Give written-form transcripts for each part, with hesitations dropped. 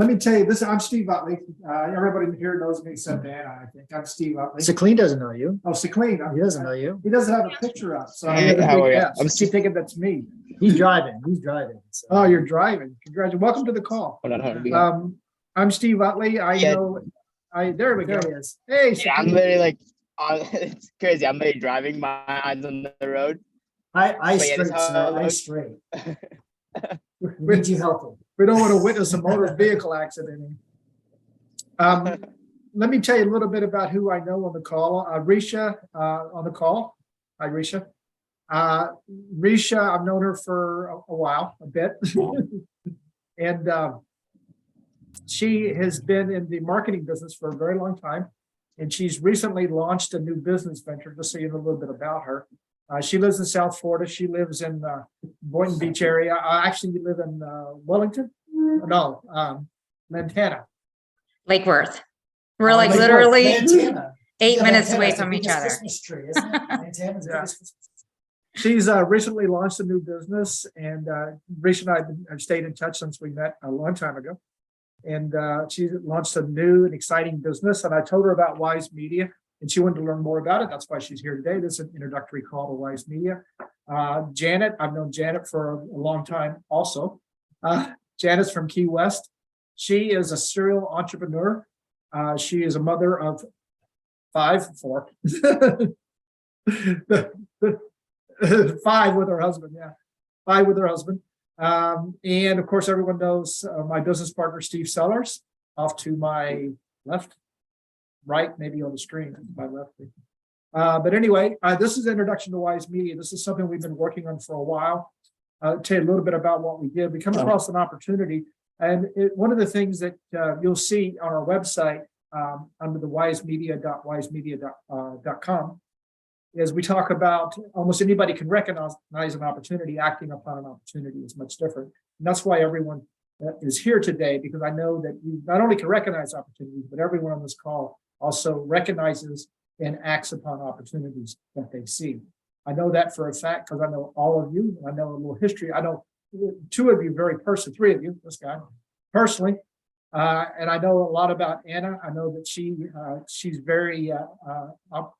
Let me tell you this. I'm Steve Utley. Everybody here knows me except Dan. I think I'm Steve Utley. Secleen doesn't know you. Oh, Secleen. He doesn't know you. He doesn't have a picture up. So Hey, how are you? I'm keep thinking that's me. He's driving. He's driving. So. Oh, you're driving. Congratulations. Welcome to the call. Hold on. I'm Steve Utley. There we go. There he is. Hey, Yeah, I'm literally like, it's crazy. I'm literally driving my eyes on the road. I But yeah, straight, this is sir. how it I looks. straight. We need you helping. we don't want to witness a motor vehicle accident. Let me tell you a little bit about who I know on the call. Risha on the call. Hi, Risha. Risha, I've known her for a while, a bit. And she has been in the marketing business for a very long time. And she's recently launched a new business venture, just so you know a little bit about her. She lives in South Florida. She lives in Boynton Beach area. Actually, you live in Wellington? No, Lantana. Lake Worth. We're Oh, like Lake Worth. literally Lantana. 8 Yeah, minutes Lantana's away the from each biggest other. Christmas tree, isn't it? Lantana's the Yeah. biggest Christmas tree. She's recently launched a new business, and Risha and I have stayed in touch since we met a long time ago. And she launched a new and exciting business, and I told her about WyzeMedia, and she wanted to learn more about it. That's why she's here today. This is an introductory call to WyzeMedia. Janet, I've known Janet for a long time also. Janet's from Key West. She is a serial entrepreneur. She is a mother of four. 5 with her husband, yeah. 5 with her husband. And of course, everyone knows my business partner, Steve Sellers, off to my left, right, maybe on the screen, my left. But anyway, this is an introduction to WyzeMedia. This is something we've been working on for a while. I'll tell you a little bit about what we did. We come across an opportunity, and one of the things that you'll see on our website under the WyzeMedia.com is we talk about almost anybody can recognize an opportunity. Acting upon an opportunity is much different. And that's why everyone is here today, because I know that you not only can recognize opportunities, but everyone on this call also recognizes and acts upon opportunities that they see. I know that for a fact because I know all of you. I know a little history. I know 2 of you very personally, 3 of you, this guy, personally. And I know a lot about Anna. I know that she's very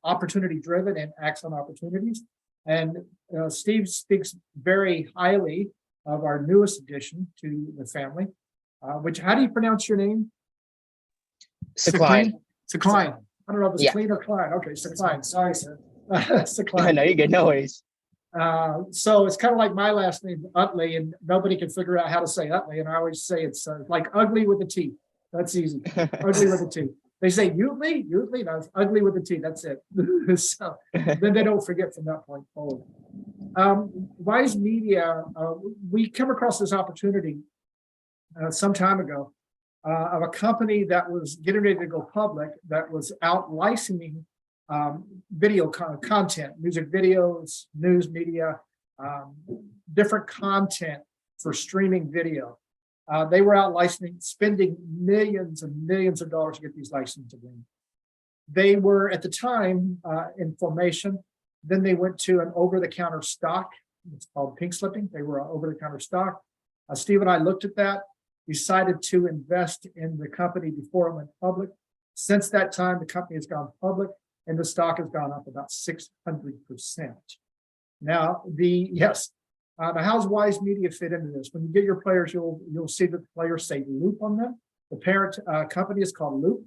opportunity driven and acts on opportunities. And Steve speaks very highly of our newest addition to the family, which, how do you pronounce your name? Secline. Secline. I don't know if it's Yeah. Clean or Klein. Okay, Secline. Sorry, sir. Secline. No, you're good. No worries. So it's kind of like my last name, Utley, and nobody can figure out how to say Utley. And I always say it's like ugly with a T. That's easy. Ugly with a T. They say Utley, no, it's ugly with a T. That's it. So then they don't forget from that point forward. WyzeMedia, we come across this opportunity some time ago of a company that was getting ready to go public, that was out licensing video content, music videos, news media, different content for streaming video. They were out licensing, spending millions and millions of dollars to get these licensed agreements. They were at the time in formation. Then they went to an over-the-counter stock. It's called pink slipping. They were over-the-counter stock. Steve and I looked at that, decided to invest in the company before it went public. Since that time, the company has gone public, and the stock has gone up about 600%. Now, how's WyzeMedia fit into this? When you get your players, you'll see that the players say Loop on them. The parent company is called Loop.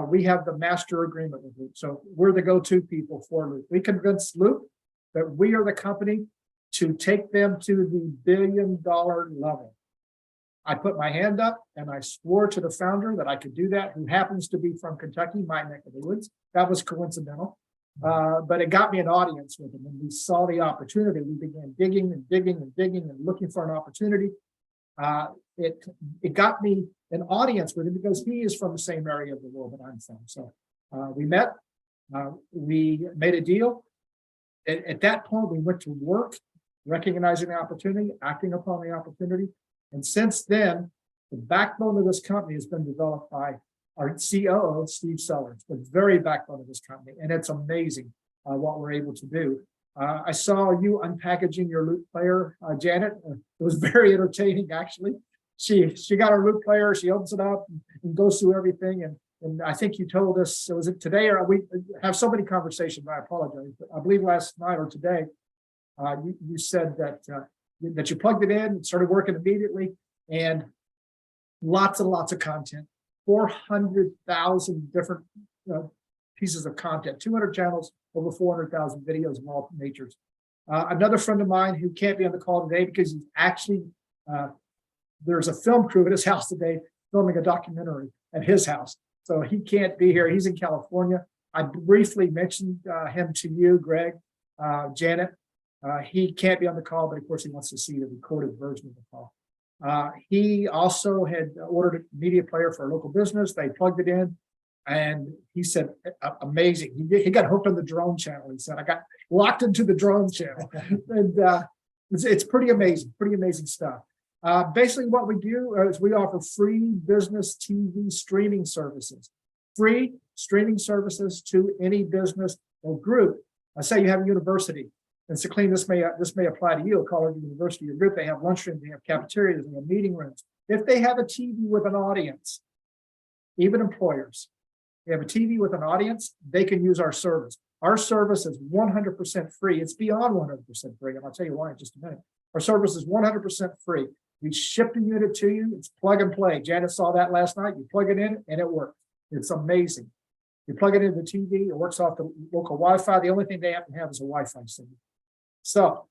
We have the master agreement with Loop, so we're the go-to people for Loop. We convinced Loop that we are the company to take them to the billion-dollar level. I put my hand up and I swore to the founder that I could do that, who happens to be from Kentucky, my neck of the woods. That was coincidental, but it got me an audience with him. When we saw the opportunity, we began digging and looking for an opportunity. It got me an audience with him because he is from the same area of the world that I'm from. So we met, we made a deal. At that point, we went to work, recognizing the opportunity, acting upon the opportunity. And since then, the backbone of this company has been developed by our COO, Steve Sellers, the very backbone of this company. And it's amazing what we're able to do. I saw you unpackaging your Loop player, Janet. It was very entertaining, actually. she got her loop player, she opens it up and goes through everything. And I think you told us, so was it today, or we have so many conversations, I apologize, but I believe last night or today, you said that that you plugged it in and started working immediately, and lots and lots of content, 400,000 different pieces of content, 200 channels, over 400,000 videos of all natures. Another friend of mine who can't be on the call today because he's actually, there's a film crew at his house today filming a documentary at his house. So he can't be here. He's in California. I briefly mentioned him to you, Greg, Janet. He can't be on the call, but of course he wants to see the recorded version of the call. He also had ordered a media player for a local business. They plugged it in, and he said, amazing. He got hooked on the drone channel. He said, I got locked into the drone channel. And it's pretty amazing stuff. Basically what we do is we offer free business TV streaming services, free streaming services to any business or group. Say you have a university, and so clean, this may apply to you, a college, university, or group. They have lunchrooms, they have cafeterias, they have meeting rooms. If they have a TV with an audience, even employers, they have a TV with an audience, they can use our service. Our service is 100% free. It's beyond 100% free, and I'll tell you why in just a minute. Our service is 100% free. We ship the unit to you. It's plug and play. Janet saw that last night. You plug it in and it works. It's amazing. You plug it into the TV, it works off the local Wi-Fi. The only thing they have to have is a Wi-Fi signal. So,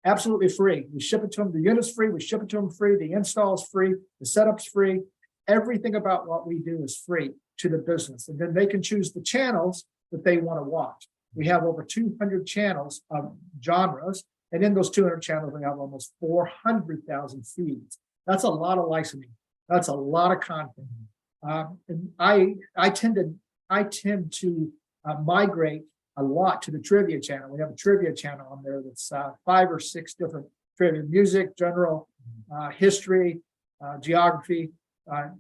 absolutely free. We ship it to them. The unit's free. We ship it to them free. The install is free. The setup's free. Everything about what we do is free to the business. And then they can choose the channels that they want to watch. We have over 200 channels of genres. And in those 200 channels, we have almost 400,000 feeds. That's a lot of licensing. That's a lot of content. And I tend to migrate a lot to the trivia channel. We have a trivia channel on there that's 5 or 6 different trivia: music, general, history, geography,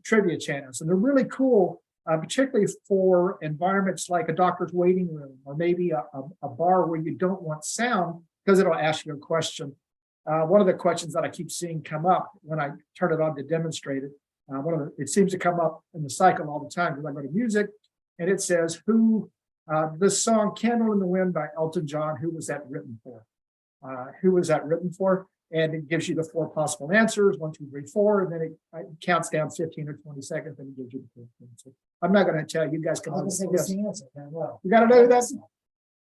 trivia channels. And they're really cool, particularly for environments like a doctor's waiting room, or maybe a bar where you don't want sound, because it'll ask you a question. One of the questions that I keep seeing come up when I turn it on to demonstrate it, it seems to come up in the cycle all the time, because I go to music and it says, this song "Candle in the Wind" by Elton John, who was that written for? Who was that written for? And it gives you the 4 possible answers, 1, 2, 3, 4, and then it counts down 15 or 20 seconds, and it gives you the 4th answer. I'm not going to tell you, guys can. What's the answer? Well, You got to know who that.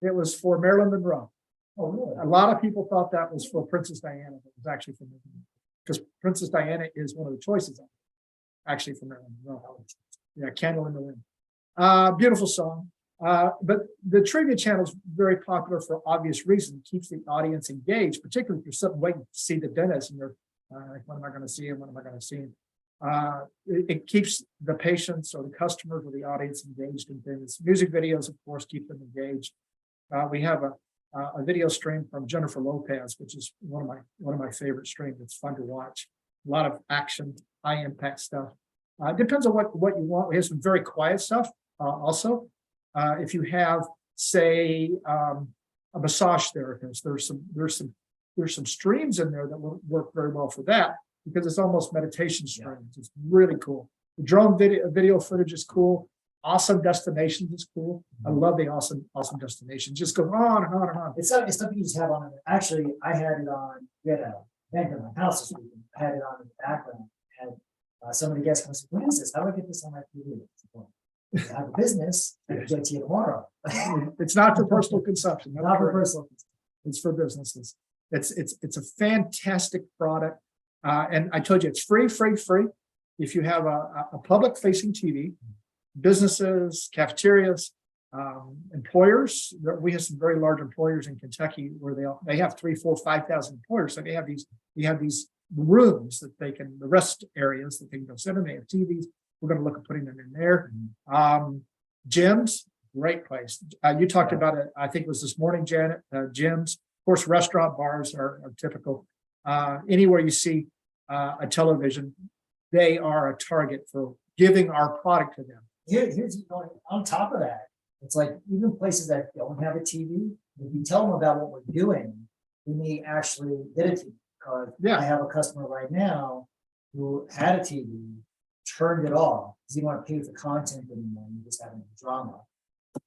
It was for Marilyn Monroe. oh, really? A lot of people thought that was for Princess Diana, but it was actually for Marilyn, because Princess Diana is one of the choices, actually, for Marilyn Monroe. Yeah, "Candle in the Wind." Beautiful song. But the trivia channel is very popular for obvious reasons. It keeps the audience engaged, particularly if you're sitting waiting to see the dentist and you're like, when am I going to see him? When am I going to see him? It keeps the patients or the customers or the audience engaged in things. Music videos, of course, keep them engaged. We have a video stream from Jennifer Lopez, which is one of my favorite streams. It's fun to watch. A lot of action, high impact stuff. It depends on what you want. We have some very quiet stuff also. If you have, say, a massage therapist, there's some streams in there that will work very well for that, because it's almost meditation streams. It's really cool. The drone video footage is cool. Awesome Destinations is cool. I love the awesome Destinations. Just go on and on and on. It's something you just have on it. Actually, I had it on. We had a bank in my house this weekend. I had it on in the background. I had somebody guess, I said, "What is this? How do I get this on my TV?" I have a business. I can get to you tomorrow. It's not for personal consumption. Not for personal. It's for businesses. It's a fantastic product. And I told you, it's free. If you have a public facing TV, businesses, cafeterias, employers, we have some very large employers in Kentucky where they have 3, 4, 5,000 employers. So they have these rooms that they can, the rest areas that they can go sit in. They have TVs. We're going to look at putting them in there. Gyms, great place. You talked about it, I think it was this morning, Janet, gyms. Of course, restaurant bars are typical. Anywhere you see a television, they are a target for giving our product to them. Here's on top of that, it's like even places that don't have a TV, if you tell them about what we're doing, we may actually get a TV. Because I have a customer right now who had a TV, turned it off, because he didn't want to pay for content anymore, he just having drama.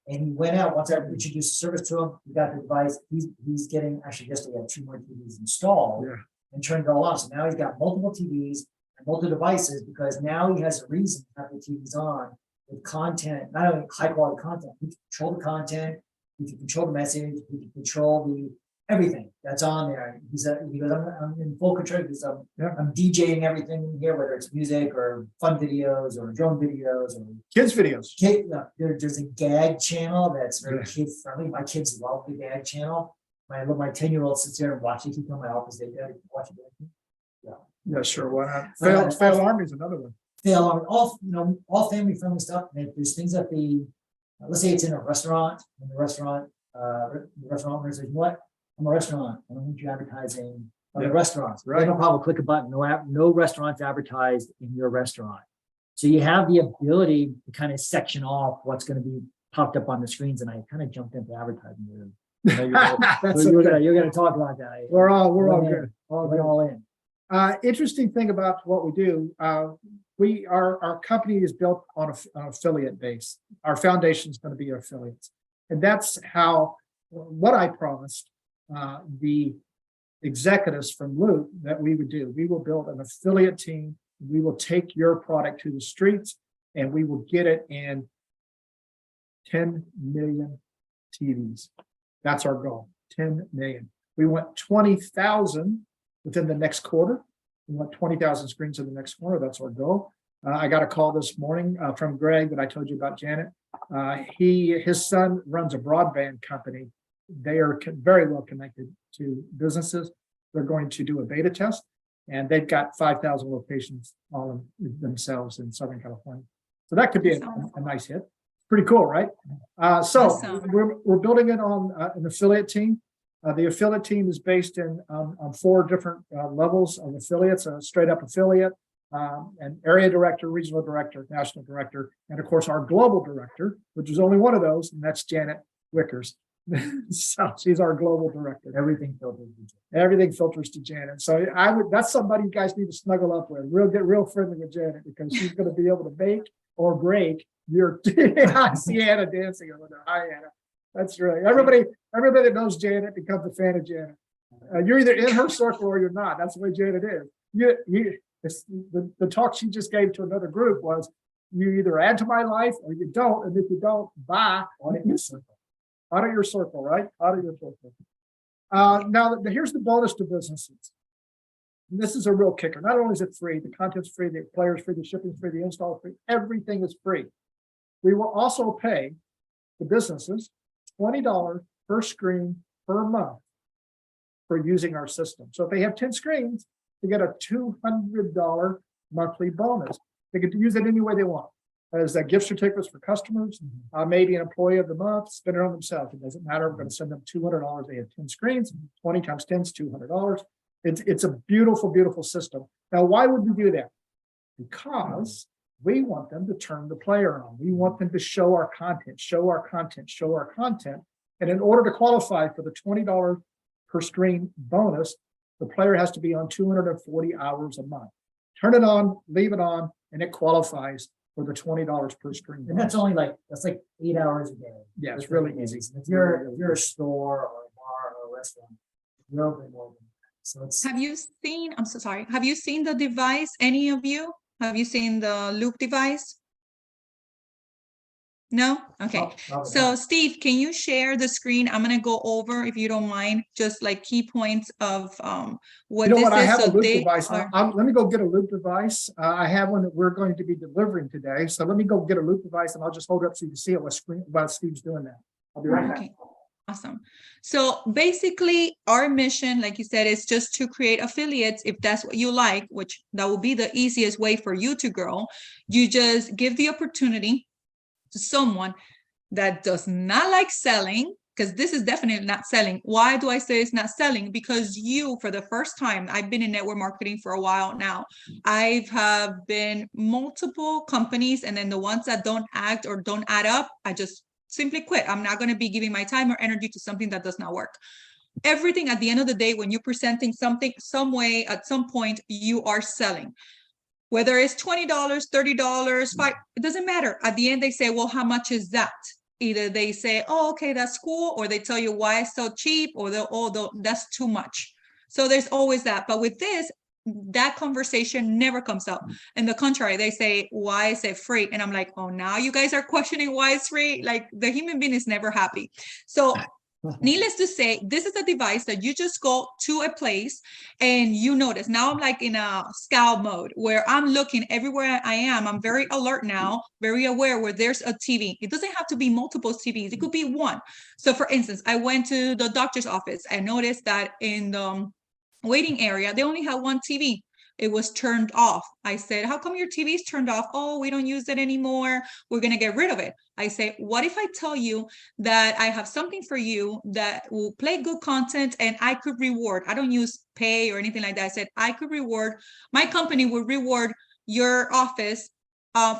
And he went out, once I introduced the service to him, he got the device, he's getting, actually yesterday, we had 2 more TVs installed. Yeah. And turned it all on, so now he's got multiple TVs and multiple devices, because now he has a reason to have the TVs on with content, not only high quality content, he can control the content, he can control the message, he can control the everything that's on there. He goes, I'm in full control because I'm DJing everything in here, whether it's music or fun videos or drone videos or Kids videos. there's a gag channel that's very kid friendly. My kids love the gag channel. My 10-year-old sits there and watches. He come to my office. They watch it. Yeah, sure. Why not? Fail Army is another one. All family friendly stuff. And if there's things that let's say it's in a restaurant, and the restaurant owner says, "What? I'm a restaurant. I don't need you advertising on the restaurants." Right. No problem. Click a button. No restaurants advertised in your restaurant. So you have the ability to kind of section off what's going to be popped up on the screens. And I kind of jumped into advertising. You're going to talk about that. We're all good. All in. Interesting thing about what we do, our company is built on an affiliate base. Our foundation is going to be affiliates, and that's what I promised the executives from Loop that we would do. We will build an affiliate team. We will take your product to the streets, and we will get it in 10 million TVs. That's our goal, 10 million. We want 20,000 within the next quarter. We want 20,000 screens in the next quarter. That's our goal. I got a call this morning from Greg that I told you about, Janet. His son runs a broadband company. They are very well connected to businesses. They're going to do a beta test, and they've got 5,000 locations all themselves in Southern California. So that could be a nice hit. Pretty cool, right? We're building it on an affiliate team. The affiliate team is based on 4 different levels of affiliates: a straight up affiliate, an area director, regional director, national director, and of course our global director, which is only one of those, and that's Janet Wickers. So she's our global director. Everything filters to Janet. Everything filters to Janet. So that's somebody you guys need to snuggle up with. Get real friendly with Janet, because she's going to be able to make or break your. I see Anna dancing over there. Hi, Anna. That's right. Everybody that knows Janet becomes a fan of Janet. You're either in her circle or you're not. That's the way Janet is. The talk she just gave to another group was, you either add to my life or you don't. And if you don't, bye. Out of your circle, right? Out of your circle. Now, here's the bonus to businesses. And this is a real kicker. Not only is it free, the content's free, the player's free, the shipping's free, the install free, everything is free. We will also pay the businesses $20 per screen per month for using our system. So if they have 10 screens, they get a $200 monthly bonus. They get to use it any way they want. As gift certificates for customers, maybe an employee of the month, spend it on themselves. It doesn't matter. We're going to send them $200. They have 10 screens, 20 times 10 is $200. It's a beautiful, beautiful system. Now, why would we do that? Because we want them to turn the player on. We want them to show our content. And in order to qualify for the $20 per screen bonus, the player has to be on 240 hours a month. Turn it on, leave it on, and it qualifies for the $20 per screen. And that's only that's like 8 hours a day. Yeah, it's really easy. If you're a store or a bar or a restaurant, you're open more than that. So it's. Have you seen, I'm so sorry, have you seen the device, any of you? Have you seen the Loop device? No? Okay. So Steve, can you share the screen? I'm going to go over, if you don't mind, just like key points of what this is. I have a Loop device. Let me go get a Loop device. I have one that we're going to be delivering today. So let me go get a Loop device, and I'll just hold it up so you can see it while Steve's doing that. I'll be right back. Awesome. So basically our mission, like you said, is just to create affiliates if that's what you like, which that will be the easiest way for you to grow. You just give the opportunity to someone that does not like selling, because this is definitely not selling. Why do I say it's not selling? Because you, for the first time, I've been in network marketing for a while now. I have been multiple companies, and then the ones that don't act or don't add up, I just simply quit. I'm not going to be giving my time or energy to something that does not work. Everything at the end of the day, when you're presenting something, some way, at some point, you are selling. Whether it's $20, $30, $5, it doesn't matter. At the end, they say, well, how much is that? Either they say, oh, okay, that's cool, or they tell you why it's so cheap, or that's too much. So there's always that. But with this, that conversation never comes up. And the contrary, they say, why is it free? And I'm like, oh, now you guys are questioning why it's free. Like, the human being is never happy. So needless to say, this is a device that you just go to a place and you notice. Now I'm like in a scout mode where I'm looking everywhere I am. I'm very alert now, very aware where there's a TV. It doesn't have to be multiple TVs. It could be one. So for instance, I went to the doctor's office. I noticed that in the waiting area, they only have one TV. It was turned off. I said, how come your TV is turned off? Oh, we don't use it anymore. We're going to get rid of it. I say, what if I tell you that I have something for you that will play good content and I could reward? I don't use pay or anything like that. I said, I could reward, my company would reward your office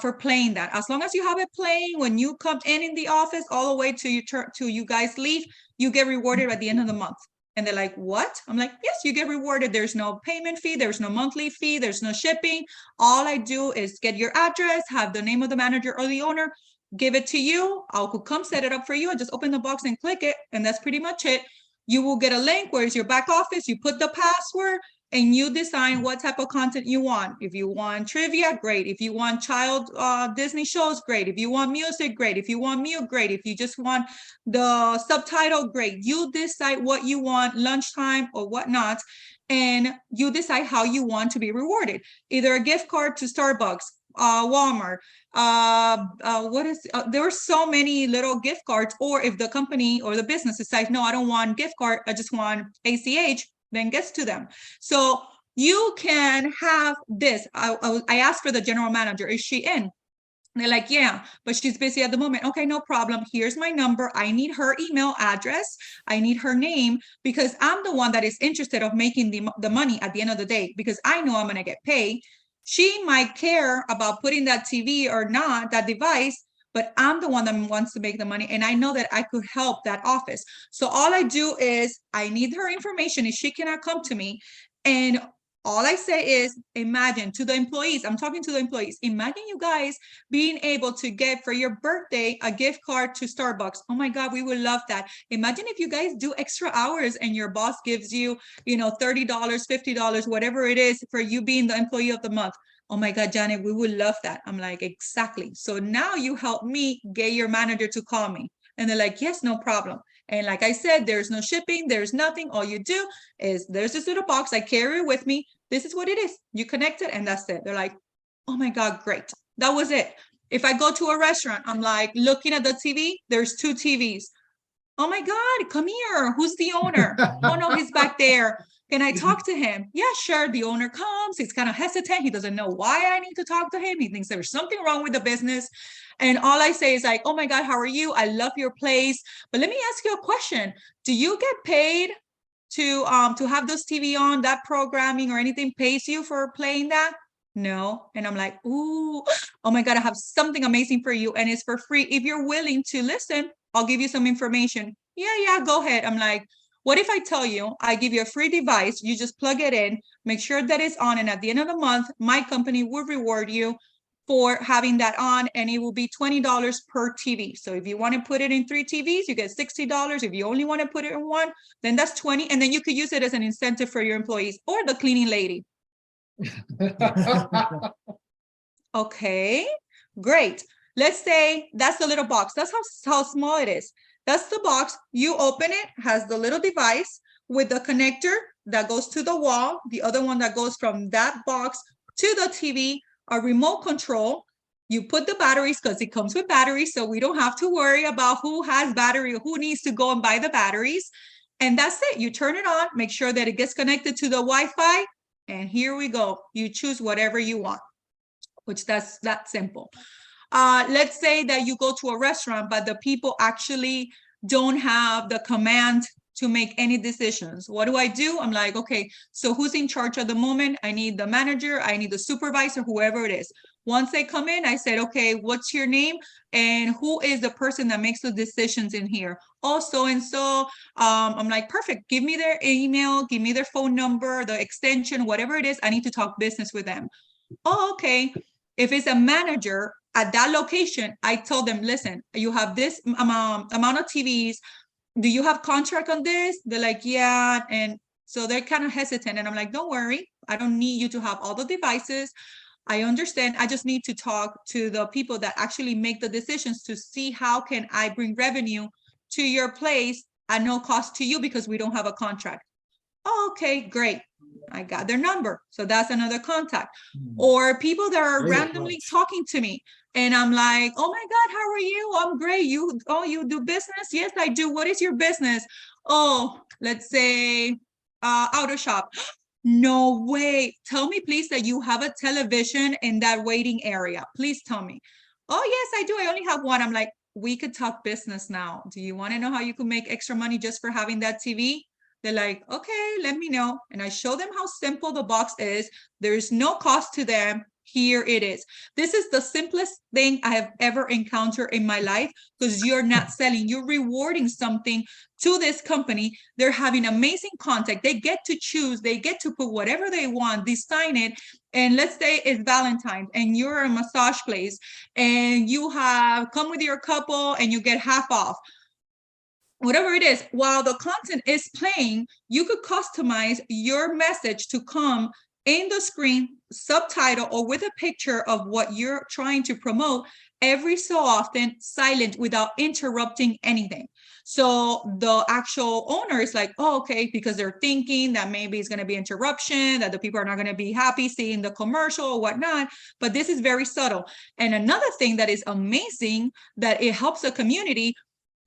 for playing that. As long as you have it playing when you come in the office, all the way to you guys leave, you get rewarded at the end of the month. And they're like, what? I'm like, yes, you get rewarded. There's no payment fee. There's no monthly fee. There's no shipping. All I do is get your address, have the name of the manager or the owner, give it to you. I'll come set it up for you and just open the box and click it. And that's pretty much it. You will get a link where it's your back office. You put the password and you decide what type of content you want. If you want trivia, great. If you want child Disney shows, great. If you want music, great. If you want meal, great. If you just want the subtitle, great. You decide what you want, lunchtime or whatnot, and you decide how you want to be rewarded. Either a gift card to Starbucks, Walmart, there are so many little gift cards, or if the company or the business decides, no, I don't want gift card, I just want ACH, then gets to them. So you can have this. I asked for the general manager, is she in? They're like, yeah, but she's busy at the moment. Okay, no problem. Here's my number. I need her email address. I need her name, because I'm the one that is interested of making the money at the end of the day, because I know I'm going to get paid. She might care about putting that TV or not, that device, but I'm the one that wants to make the money. And I know that I could help that office. So all I do is I need her information if she cannot come to me. And all I say is, imagine to the employees, I'm talking to the employees, imagine you guys being able to get for your birthday a gift card to Starbucks. Oh my God, we would love that. Imagine if you guys do extra hours and your boss gives you, $30, $50, whatever it is for you being the employee of the month. Oh my God, Janet, we would love that. I'm like, exactly. So now you help me get your manager to call me. And they're like, yes, no problem. And like I said, there's no shipping, there's nothing. All you do is there's this little box, I carry it with me. This is what it is. You connect it and that's it. They're like, oh my God, great. That was it. If I go to a restaurant, I'm like looking at the TV, there's 2 TVs. Oh my God, come here. Who's the owner? Oh no, he's back there. Can I talk to him? Yeah, sure. The owner comes. He's kind of hesitant. He doesn't know why I need to talk to him. He thinks there's something wrong with the business. And all I say is like, oh my God, how are you? I love your place. But let me ask you a question. Do you get paid to have this TV on, that programming or anything pays you for playing that? No. And I'm like, ooh, oh my God, I have something amazing for you. And it's for free. If you're willing to listen, I'll give you some information. Yeah, go ahead. I'm like, what if I tell you, I give you a free device, you just plug it in, make sure that it's on, and at the end of the month, my company will reward you for having that on, and it will be $20 per TV. So if you want to put it in 3 TVs, you get $60. If you only want to put it in 1, then that's 20. And then you could use it as an incentive for your employees or the cleaning lady. Okay, great. Let's say that's the little box. That's how small it is. That's the box. You open it, has the little device with the connector that goes to the wall, the other one that goes from that box to the TV, a remote control. You put the batteries, because it comes with batteries, so we don't have to worry about who has battery or who needs to go and buy the batteries. And that's it. You turn it on, make sure that it gets connected to the Wi-Fi, and here we go. You choose whatever you want, which that's that simple. Let's say that you go to a restaurant, but the people actually don't have the command to make any decisions. What do? I'm like, okay, so who's in charge at the moment? I need the manager, I need the supervisor, whoever it is. Once they come in, I said, okay, what's your name? And who is the person that makes the decisions in here? Oh, so-and-so. I'm like, perfect. Give me their email, give me their phone number, the extension, whatever it is. I need to talk business with them. Oh, okay. If it's a manager at that location, I told them, listen, you have this amount of TVs. Do you have contract on this? They're like, yeah. And so they're kind of hesitant. And I'm like, don't worry. I don't need you to have all the devices. I understand. I just need to talk to the people that actually make the decisions to see how can I bring revenue to your place at no cost to you because we don't have a contract. Oh, okay, great. I got their number. So that's another contact. Or people that are Great randomly approach. talking to me and I'm like, oh my God, how are you? I'm great. You do business? Yes, I do. What is your business? Oh, let's say auto shop. No way. Tell me, please, that you have a television in that waiting area. Please tell me. Oh, yes, I do. I only have one. I'm like, we could talk business now. Do you want to know how you could make extra money just for having that TV? They're like, okay, let me know. And I show them how simple the box is. There's no cost to them. Here it is. This is the simplest thing I have ever encountered in my life because you're not selling, you're rewarding something to this company. They're having amazing contact. They get to choose, they get to put whatever they want, design it. And let's say it's Valentine's and you're a massage place and you have come with your couple and you get half off. Whatever it is, while the content is playing, you could customize your message to come in the screen, subtitle, or with a picture of what you're trying to promote every so often, silent without interrupting anything. So the actual owner is like, oh, okay, because they're thinking that maybe it's going to be interruption, that the people are not going to be happy seeing the commercial or whatnot. But this is very subtle. And another thing that is amazing that it helps the community.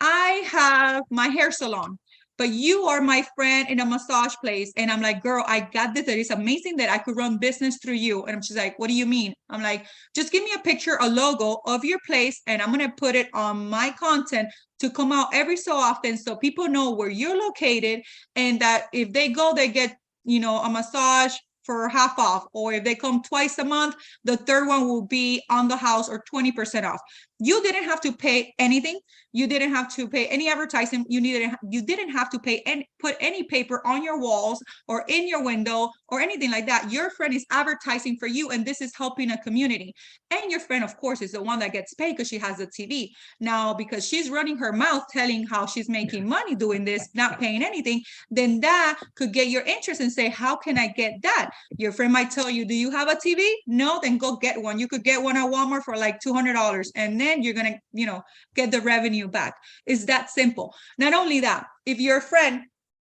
I have my hair salon, but you are my friend in a massage place. And I'm like, girl, I got this. That is amazing that I could run business through you. And she's like, what do you mean? I'm like, just give me a picture, a logo of your place, and I'm going to put it on my content to come out every so often so people know where you're located and that if they go, they get, a massage for half off. Or if they come twice a month, the third one will be on the house or 20% off. You didn't have to pay anything. You didn't have to pay any advertising. You didn't have to pay and put any paper on your walls or in your window or anything like that. Your friend is advertising for you, and this is helping a community. And your friend, of course, is the one that gets paid because she has the TV. Now, because she's running her mouth telling how she's making money doing this, not paying anything, then that could get your interest and say, how can I get that? Your friend might tell you, do you have a TV? No, then go get one. You could get one at Walmart for like $200. And then you're going to, get the revenue back. It's that simple. Not only that, if your friend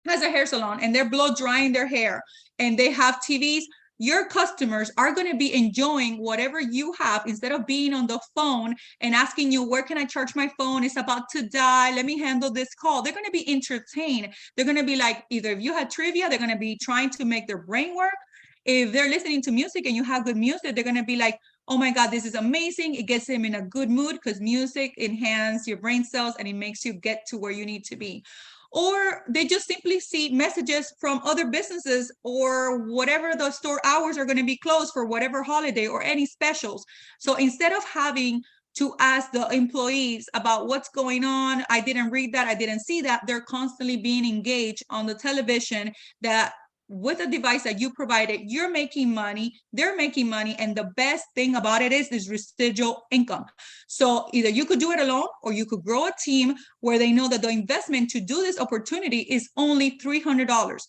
has a hair salon and they're blow drying their hair and they have TVs, your customers are going to be enjoying whatever you have instead of being on the phone and asking you, where can I charge my phone? It's about to die. Let me handle this call. They're going to be entertained. They're going to be like, either if you had trivia, they're going to be trying to make their brain work. If they're listening to music and you have good music, they're going to be like, oh my God, this is amazing. It gets them in a good mood because music enhances your brain cells and it makes you get to where you need to be. Or they just simply see messages from other businesses or whatever the store hours are going to be closed for whatever holiday or any specials. So instead of having to ask the employees about what's going on, I didn't read that, I didn't see that, they're constantly being engaged on the television that with a device that you provided, you're making money, they're making money. And the best thing about it is residual income. So either you could do it alone or you could grow a team where they know that the investment to do this opportunity is only $300.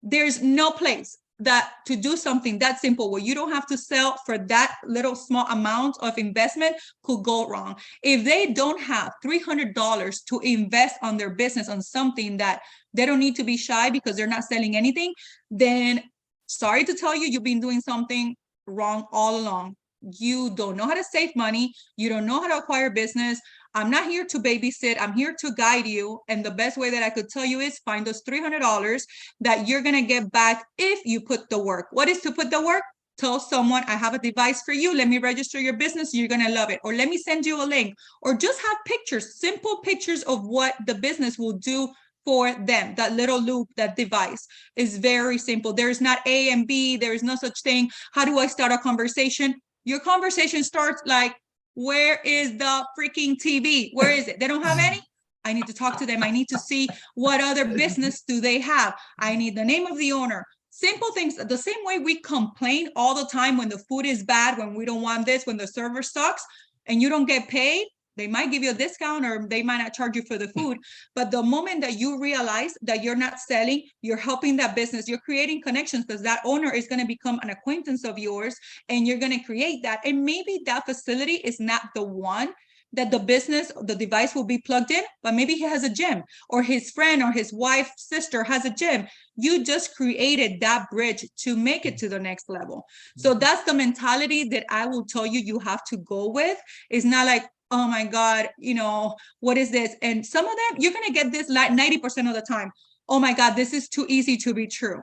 There's no place that to do something that simple where you don't have to sell for that little small amount of investment could go wrong. If they don't have $300 to invest on their business on something that they don't need to be shy because they're not selling anything, then sorry to tell you, you've been doing something wrong all along. You don't know how to save money. You don't know how to acquire business. I'm not here to babysit. I'm here to guide you. And the best way that I could tell you is find those $300 that you're going to get back if you put the work. What is to put the work? Tell someone, I have a device for you. Let me register your business. You're going to love it. Or let me send you a link. Or just have pictures, simple pictures of what the business will do for them. That little loop, that device is very simple. There's not A and B. There is no such thing. How do I start a conversation? Your conversation starts like, where is the freaking TV? Where is it? They don't have any? I need to talk to them. I need to see what other business do they have. I need the name of the owner. simple things, the same way we complain all the time when the food is bad, when we don't want this, when the server sucks and you don't get paid, they might give you a discount or they might not charge you for the food. But the moment that you realize that you're not selling, you're helping that business, you're creating connections, because that owner is going to become an acquaintance of yours and you're going to create that. And maybe that facility is not the one that the business, the device will be plugged in, but maybe he has a gym, or his friend or his wife, sister has a gym. You just created that bridge to make it to the next level. So that's the mentality that I will tell you, you have to go with. It's not like, oh my God, you know, what is this? And some of them, you're going to get this like 90% of the time. Oh my God, this is too easy to be true.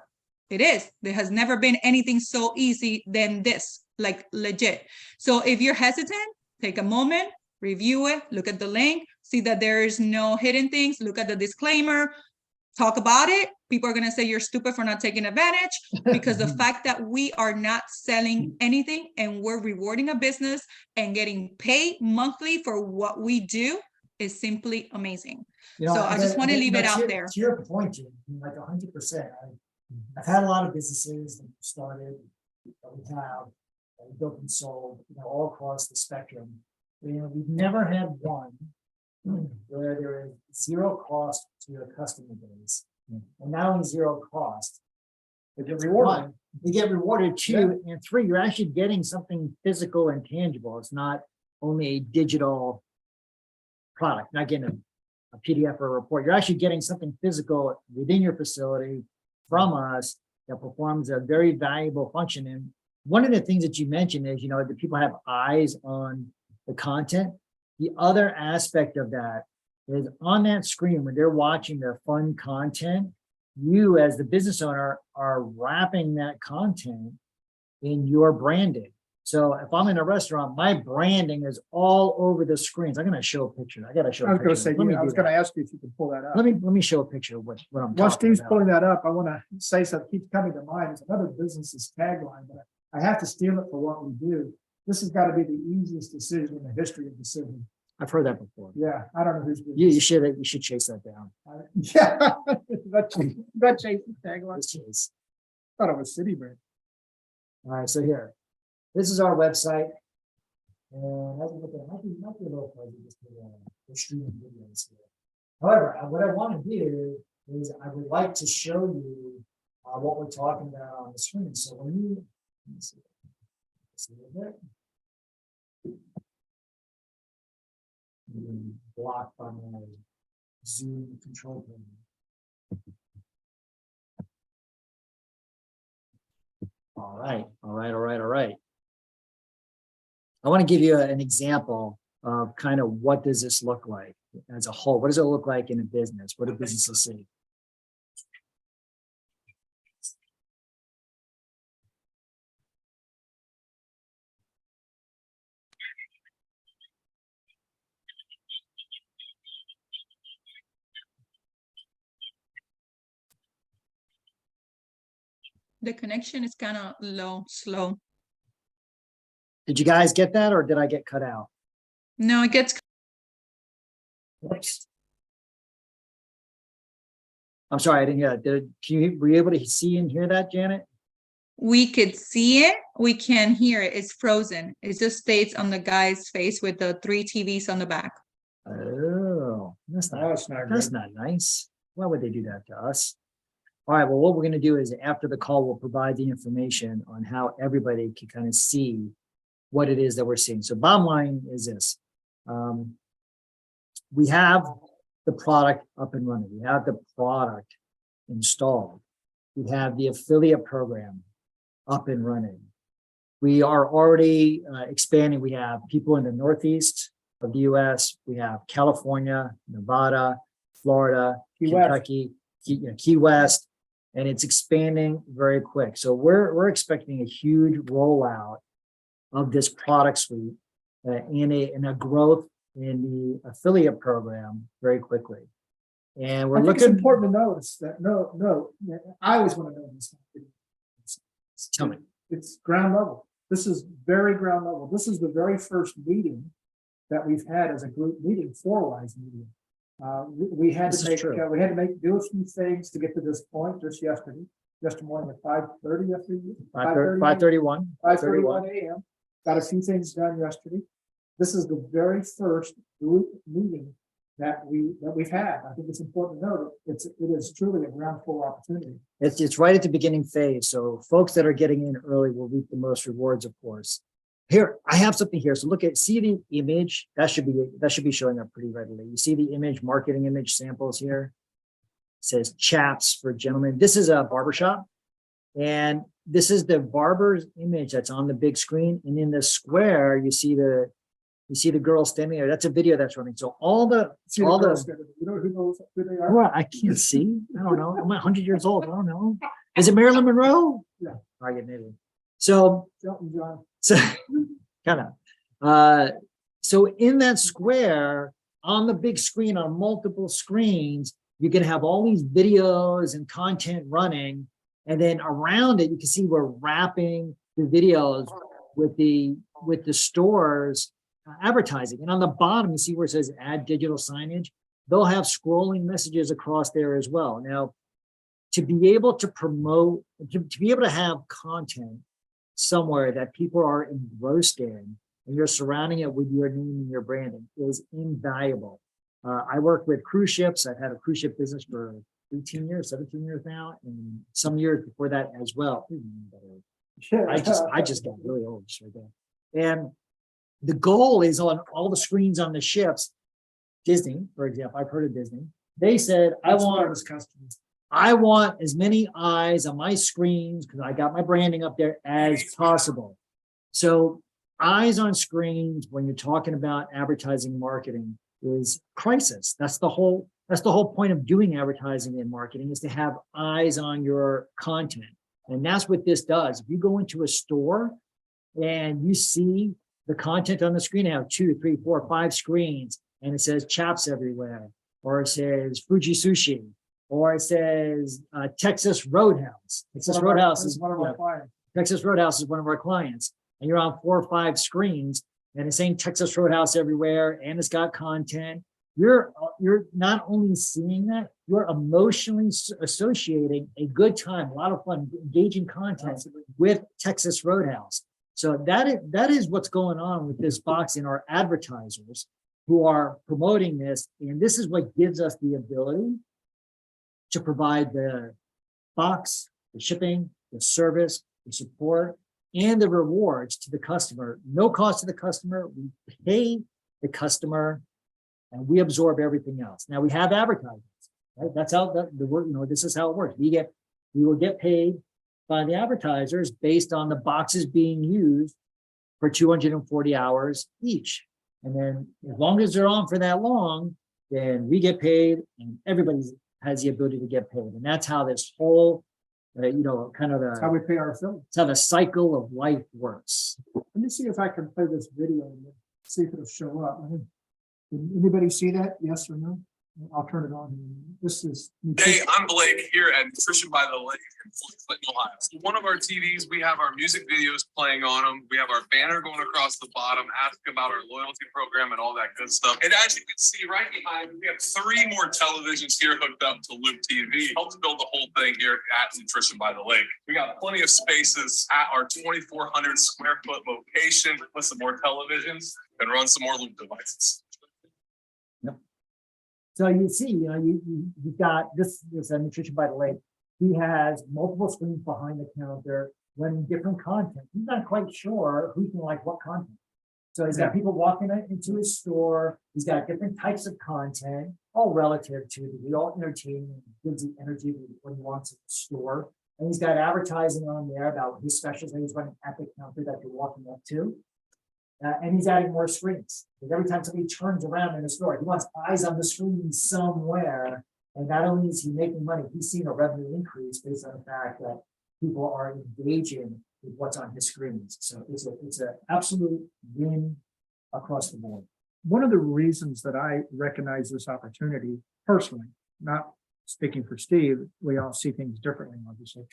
It is. There has never been anything so easy than this, like legit. So if you're hesitant, take a moment, review it, look at the link, see that there is no hidden things, look at the disclaimer, talk about it. People are going to say you're stupid for not taking advantage, because the fact that we are not selling anything and we're rewarding a business and getting paid monthly for what we do is simply amazing. You know, So I just want to leave it out there. To your point, Jim, like 100%. I've had a lot of businesses that started, that we have, that we built and sold, you know, all across the spectrum. You know, we've never had one where there is zero cost to your customer base, and not only zero cost, They get rewarded. one, they get rewarded. Two, and three, you're actually getting something physical and tangible. It's not only a digital product, not getting a PDF or a report. You're actually getting something physical within your facility from us that performs a very valuable function. And one of the things that you mentioned is, you know, that people have eyes on the content. The other aspect of that is on that screen, when they're watching their fun content, you as the business owner are wrapping that content in your branding. So if I'm in a restaurant, my branding is all over the screens. I'm going to show a picture. I got to show a I was picture. going to say, Let me I do was going to that. ask you if you could pull that up. Let me show a picture of what I'm While talking Steve's about. pulling that up, I want to say something keeps coming to mind. It's another business's tagline, but I have to steal it for what we do. This has got to be the easiest decision in the history of decisions. I've heard that before. Yeah, I don't know who's. You should chase that down. Yeah, that chasing tagline. Let's chase. Thought it was Citibank. All right, so here, this is our website. And as we look at it, might be a little fuzzy just for streaming videos here. However, what I want to do is I would like to show you what we're talking about on the screen. So when you, let me see a little bit. Blocked by my Zoom control panel. All right. I want to give you an example of kind of what does this look like as a whole? What does it look like in a business? What do businesses see? The connection is kind of low, slow. Did you guys get that, or did I get cut out? No, it gets, Whoops. I'm sorry, I didn't hear that. Were you able to see and hear that, Janet? we could see it, we can hear it. It's frozen. It just stays on the guy's face with the 3 TVs on the back. Oh, that's Oh, not, it's not that's good. not nice. Why would they do that to us? All right, well, what we're going to do is after the call, we'll provide the information on how everybody can kind of see what it is that we're seeing. So bottom line is this. We have the product up and running. We have the product installed. We have the affiliate program up and running. We are already expanding. We have people in the Northeast of the US. We have California, Nevada, Florida, Key West. Kentucky, Key West, and it's expanding very quick. So we're expecting a huge rollout of this product suite and a growth in the affiliate program very quickly. And we're I think it's looking. important to notice that, I always want to know this. Tell me. It's ground level. This is very ground level. This is the very first meeting that we've had as a group meeting for WyzeMedia. We had This to is make, true. do a few things to get to this point just yesterday. yesterday morning at 5:30 yesterday. 5:31. 5:31 a.m. Got a few things done yesterday. This is the very first group meeting that we've had. I think it's important to note it is truly a ground floor opportunity. It's right at the beginning phase. So folks that are getting in early will reap the most rewards, of course. Here, I have something here. So see the image that should be showing up pretty readily. You see the image, marketing image samples here. It says chaps for gentlemen. This is a barbershop. And this is the barber's image that's on the big screen. And in the square, you see the girl standing there. That's a video that's running. So You know who knows who they are? well, I can't see. I don't know. I'm 100 years old. I don't know. Is it Marilyn Monroe? Yeah. I get maybe. So John. kind of. So in that square, on the big screen, on multiple screens, you can have all these videos and content running. And then around it, you can see we're wrapping the videos with the stores advertising. And on the bottom, you see where it says add digital signage. They'll have scrolling messages across there as well. Now, to be able to promote, to be able to have content somewhere that people are engrossed in, and you're surrounding it with your name and your branding is invaluable. I work with cruise ships. I've had a cruise ship business for 18 years, 17 years now, and some years before that as well. I just got really old just right there. And the goal is on all the screens on the ships. Disney, for example, I've heard of Disney. They said, I want as many eyes on my screens because I got my branding up there as possible. So eyes on screens when you're talking about advertising marketing is crisis. That's the whole point of doing advertising and marketing is to have eyes on your content. And that's what this does. If you go into a store and you see the content on the screen, I have 2, 3, 4, 5 screens, and it says chaps everywhere, or it says Fuji Sushi, or it says Texas Roadhouse. Texas Roadhouse is one of our clients. Texas Roadhouse is one of our clients, and you're on 4 or 5 screens, and it's saying Texas Roadhouse everywhere, and it's got content. You're not only seeing that, you're emotionally associating a good time, a lot of fun, engaging content with Texas Roadhouse. So that is what's going on with this box in our advertisers who are promoting this. And this is what gives us the ability to provide the box, the shipping, the service, the support, and the rewards to the customer. No cost to the customer. We pay the customer and we absorb everything else. Now we have advertisers, right? That's how the work, this is how it works. We will get paid by the advertisers based on the boxes being used for 240 hours each. And then as long as they're on for that long, then we get paid and everybody has the ability to get paid. And that's how this whole, That's how we pay our affiliates. It's how the cycle of life works. Let me see if I can play this video and see if it'll show up. Did anybody see that? Yes or no? I'll turn it on. This is. Hey, I'm Blake here at Nutrition by the Lake in Fort Clinton, Ohio. So one of our TVs, we have our music videos playing on them. We have our banner going across the bottom, asking about our loyalty program and all that good stuff. And as you can see right behind, we have 3 more televisions here hooked up to Loop TV. Helps build the whole thing here at Nutrition by the Lake. We got plenty of spaces at our 2,400 square foot location with some more televisions and run some more Loop devices. So you see, you've got this Nutrition by the Lake. He has multiple screens behind the counter running different content. He's not quite sure who can like what content. So he's got people walking into his store. He's got different types of content, all relative to the all entertaining, gives the energy when he wants at the store. And he's got advertising on there about his specials that he's running at the counter that you're walking up to. And he's adding more screens. Because every time somebody turns around in the store, he wants eyes on the screen somewhere. And not only is he making money, he's seeing a revenue increase based on the fact that people are engaging with what's on his screens. So it's an absolute win across the board. One of the reasons that I recognize this opportunity personally, not speaking for Steve, we all see things differently, obviously.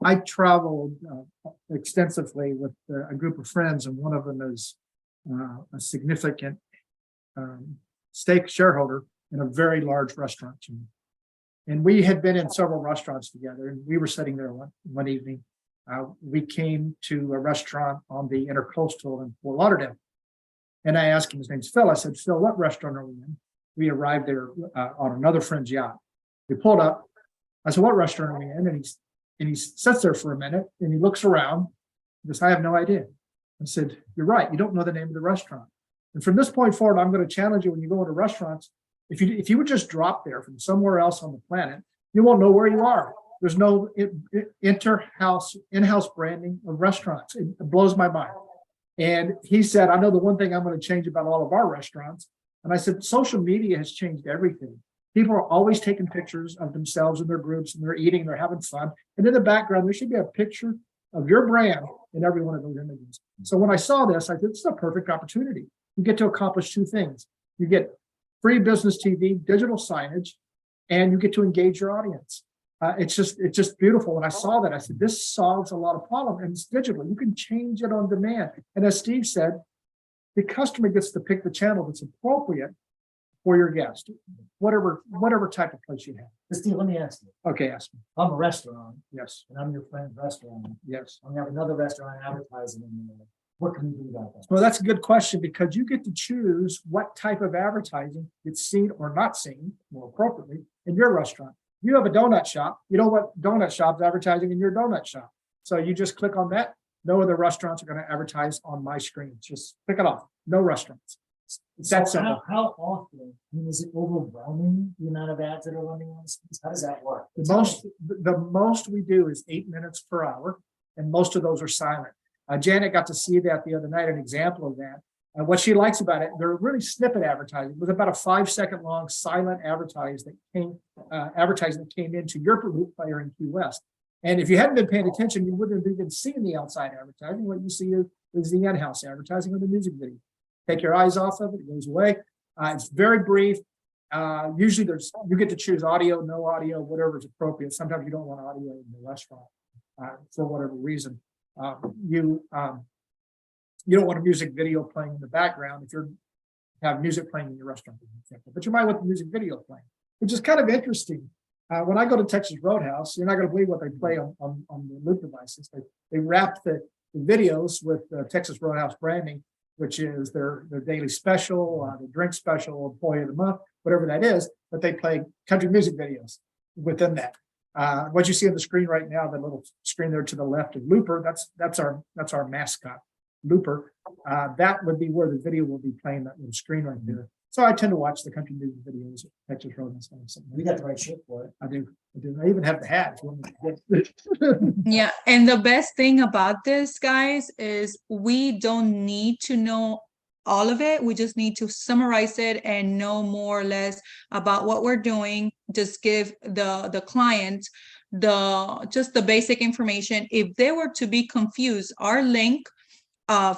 I traveled extensively with a group of friends, and one of them is a significant stake shareholder in a very large restaurant chain. And we had been in several restaurants together, and we were sitting there one evening. We came to a restaurant on the Intercoastal in Fort Lauderdale. And I asked him, his name's Phil. I said, Phil, what restaurant are we in? We arrived there on another friend's yacht. We pulled up. I said, what restaurant are we in? And he sits there for a minute and he looks around. He goes, I have no idea. I said, you're right. You don't know the name of the restaurant. And from this point forward, I'm going to challenge you when you go into restaurants. If you would just drop there from somewhere else on the planet, you won't know where you are. There's no in-house branding of restaurants. It blows my mind. And he said, I know the one thing I'm going to change about all of our restaurants. And I said, social media has changed everything. People are always taking pictures of themselves and their groups, and they're eating, they're having fun. And in the background, there should be a picture of your brand in every one of those images. So when I saw this, I said, this is a perfect opportunity. You get to accomplish two things. You get free business TV, digital signage, and you get to engage your audience. It's just beautiful. When I saw that, I said, this solves a lot of problems, and it's digital. You can change it on demand. And as Steve said, the customer gets to pick the channel that's appropriate for your guest, whatever type of place you have. But Steve, let me ask you, Okay, ask me. I'm a restaurant Yes, and I'm your friend's restaurant. yes. I'm gonna have another restaurant advertising in there. What can we do about that? Well, that's a good question, because you get to choose what type of advertising gets seen or not seen more appropriately in your restaurant. You have a donut shop. You know what donut shop's advertising in your donut shop. So you just click on that. No other restaurants are going to advertise on my screen. Just pick it off. No restaurants. It's that So simple. how often, I mean, is it overwhelming, the amount of ads that are running on screens? How does that work? The most we do is 8 minutes per hour, and most of those are silent. Janet got to see that the other night, an example of that. What she likes about it, they're really snippet advertising. It was about a 5-second long silent advertising that came into your player in Key West. And if you hadn't been paying attention, you wouldn't have even seen the outside advertising. What you see is the in-house advertising or the music video. Take your eyes off of it, it goes away. It's very brief. Usually you get to choose audio, no audio, whatever is appropriate. Sometimes you don't want audio in the restaurant for whatever reason. You don't want a music video playing in the background if you have music playing in your restaurant, but you might want the music video playing, which is kind of interesting. When I go to Texas Roadhouse, you're not going to believe what they play on the loop devices. They wrap the videos with Texas Roadhouse branding, which is their daily special, the drink special, employee of the month, whatever that is. But they play country music videos within that. What you see on the screen right now, the little screen there to the left of Looper, that's our mascot, Looper. That would be where the video will be playing, that little screen right there. So I tend to watch the country music videos at Texas Roadhouse. We got the right shirt for it. I do. I even have the hat. If you want me to get Yeah, and the best thing about this, guys, is we don't need to know all of it. We just need to summarize it and know more or less about what we're doing. Just give the client just the basic information. If they were to be confused, our link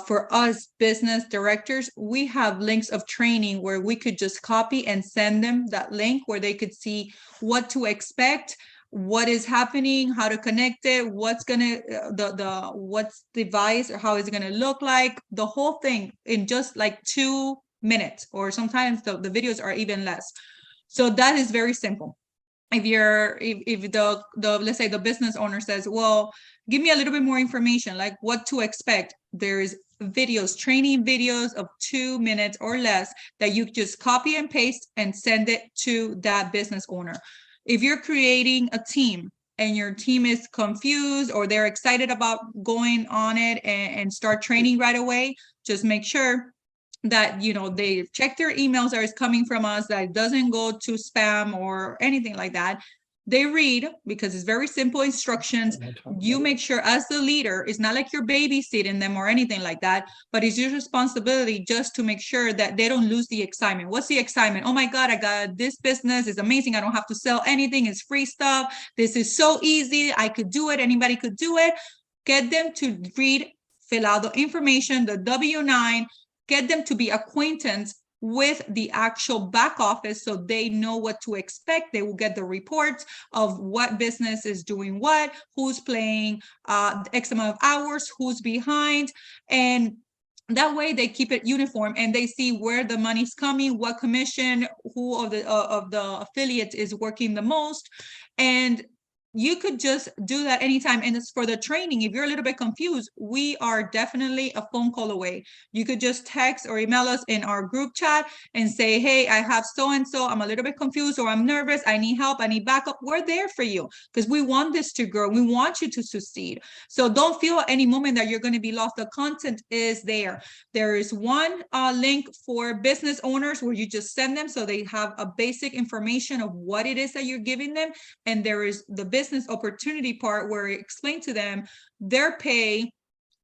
for us business directors, we have links of training where we could just copy and send them that link where they could see what to expect, what is happening, how to connect it, what's gonna what's device or how is it gonna look like, the whole thing in just like 2 minutes, or sometimes the videos are even less. So that is very simple. If the let's say the business owner says, well, give me a little bit more information, like what to expect. There's videos, training videos of 2 minutes or less that you just copy and paste and send it to that business owner. If you're creating a team and your team is confused or they're excited about going on it and start training right away, just make sure that they check their emails that is coming from us, that it doesn't go to spam or anything like that. They read, because it's very simple instructions. You make sure as the leader, it's not like you're babysitting them or anything like that, but it's your responsibility just to make sure that they don't lose the excitement. What's the excitement? Oh my God, I got this business. It's amazing. I don't have to sell anything. It's free stuff. This is so easy. I could do it. Anybody could do it. Get them to read, fill out the information, the W-9, get them to be acquainted with the actual back office so they know what to expect. They will get the reports of what business is doing what, who's playing X amount of hours, who's behind. And That way they keep it uniform and they see where the money's coming, what commission, who of the affiliate is working the most. And you could just do that anytime. And it's for the training. If you're a little bit confused, we are definitely a phone call away. You could just text or email us in our group chat and say, hey, I have so-and-so, I'm a little bit confused, or I'm nervous, I need help, I need backup. We're there for you because we want this to grow. We want you to succeed. So don't feel at any moment that you're going to be lost. The content is there. There is one link for business owners where you just send them so they have a basic information of what it is that you're giving them. And there is the business opportunity part where I explain to them their pay,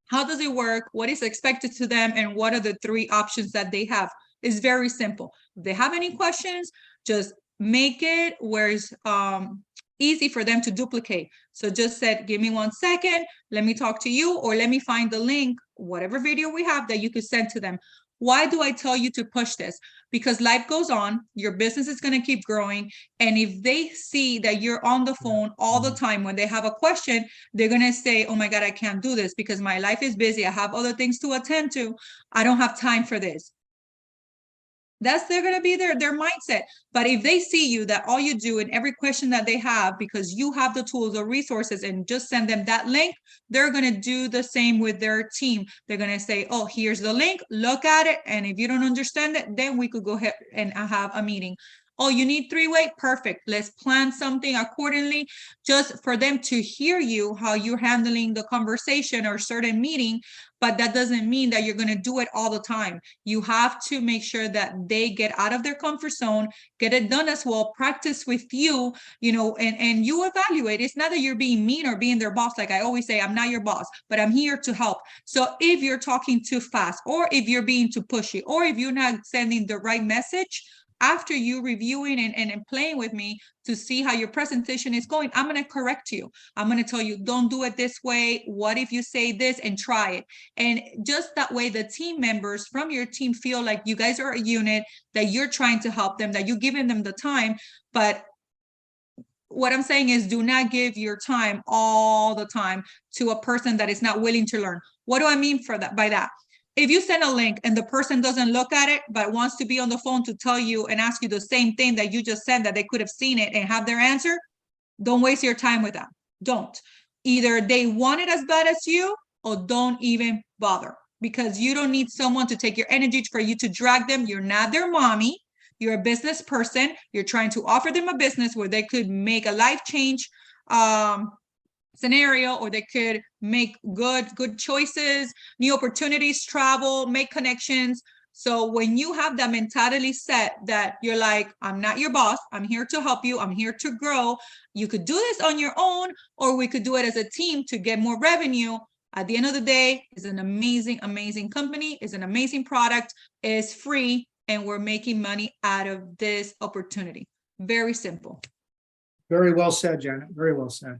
how does it work, what is expected to them, and what are the 3 options that they have. It's very simple. If they have any questions, just make it where it's easy for them to duplicate. So just said, give me 1 second, let me talk to you, or let me find the link, whatever video we have that you could send to them. Why do I tell you to push this? Because life goes on, your business is going to keep growing. And if they see that you're on the phone all the time, when they have a question, they're going to say, oh my God, I can't do this because my life is busy. I have other things to attend to. I don't have time for this. They're going to be their mindset. But if they see you, that all you do in every question that they have, because you have the tools or resources, and just send them that link, they're going to do the same with their team. They're going to say, oh, here's the link, look at it. And if you don't understand it, then we could go ahead and have a meeting. Oh, you need 3-way? Perfect. Let's plan something accordingly, just for them to hear you, how you're handling the conversation or certain meeting. But that doesn't mean that you're going to do it all the time. You have to make sure that they get out of their comfort zone, get it done as well, practice with you, and you evaluate. It's not that you're being mean or being their boss. Like I always say, I'm not your boss, but I'm here to help. So if you're talking too fast, or if you're being too pushy, or if you're not sending the right message, after you reviewing and playing with me to see how your presentation is going, I'm going to correct you. I'm going to tell you, don't do it this way. What if you say this, and try it? And just that way, the team members from your team feel like you guys are a unit, that you're trying to help them, that you're giving them the time. But what I'm saying is, do not give your time all the time to a person that is not willing to learn. What do I mean by that? If you send a link and the person doesn't look at it, but wants to be on the phone to tell you and ask you the same thing that you just said, that they could have seen it and have their answer, don't waste your time with them. Don't. Either they want it as bad as you, or don't even bother, because you don't need someone to take your energy for you to drag them. You're not their mommy. You're a business person. You're trying to offer them a business where they could make a life change scenario, or they could make good choices, new opportunities, travel, make connections. So when you have that mentality set, that you're like, I'm not your boss, I'm here to help you, I'm here to grow. You could do this on your own, or we could do it as a team to get more revenue. At the end of the day, it's an amazing, amazing company, it's an amazing product, it's free, and we're making money out of this opportunity. Very simple. Very well said, Janet. Very well said.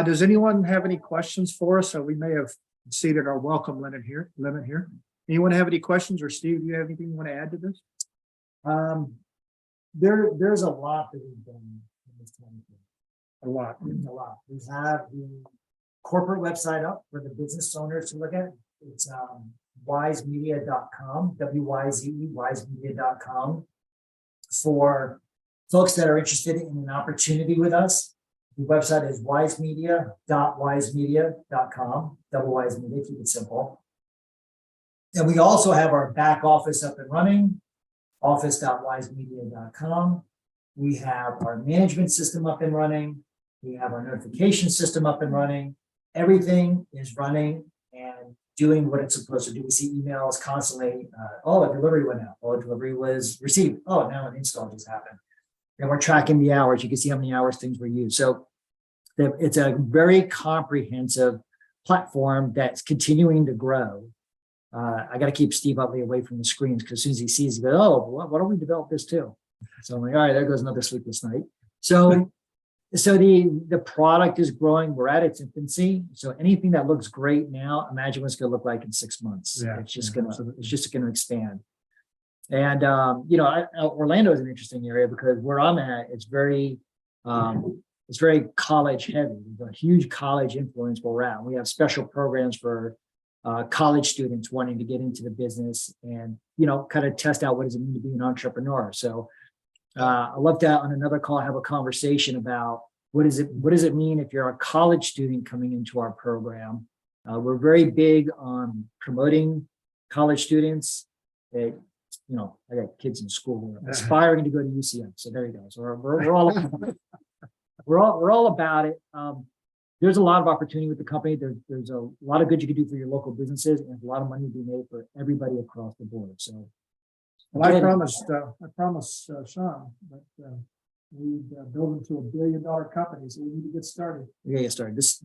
Does anyone have any questions for us? So we may have exceeded our welcome limit here. Anyone have any questions? Or Steve, do you have anything you want to add to this? There's a lot that we've done in this time. A lot. A lot. We have the corporate website up for the business owners to look at. It's WyzeMedia.com, WYZE, WyzeMedia.com, for folks that are interested in an opportunity with us. The website is WyzeMedia.WyzeMedia.com, double WyzeMedia, keep it simple. And we also have our back office up and running, office.WyzeMedia.com. We have our management system up and running. We have our notification system up and running. Everything is running and doing what it's supposed to do. We see emails constantly. Oh, a delivery went out. Oh, a delivery was received. Oh, now an install just happened. And we're tracking the hours. You can see how many hours things were used. So it's a very comprehensive platform that's continuing to grow. I got to keep Steve Utley away from the screens, because as soon as he sees, he goes, oh, why don't we develop this too? So I'm like, all right, there goes another sleepless night. So the product is growing. We're at its infancy. So anything that looks great now, imagine what it's going to look like in 6 months. Yeah, it's just going to expand. And Orlando is an interesting area, because where I'm at, it's very college heavy. There's a huge college influence where we're at. We have special programs for college students wanting to get into the business and, kind of test out what does it mean to be an entrepreneur. So I love to on another call have a conversation about what does it mean if you're a college student coming into our program. We're very big on promoting college students. I got kids in school who are aspiring to go to UCM. So there you go. So we're all we're all about it. There's a lot of opportunity with the company. There's a lot of good you can do for your local businesses, and there's a lot of money to be made for everybody across the board. So, Well, I promised Sean that we'd build into $1 billion company, so we need to get started. we gotta get started. This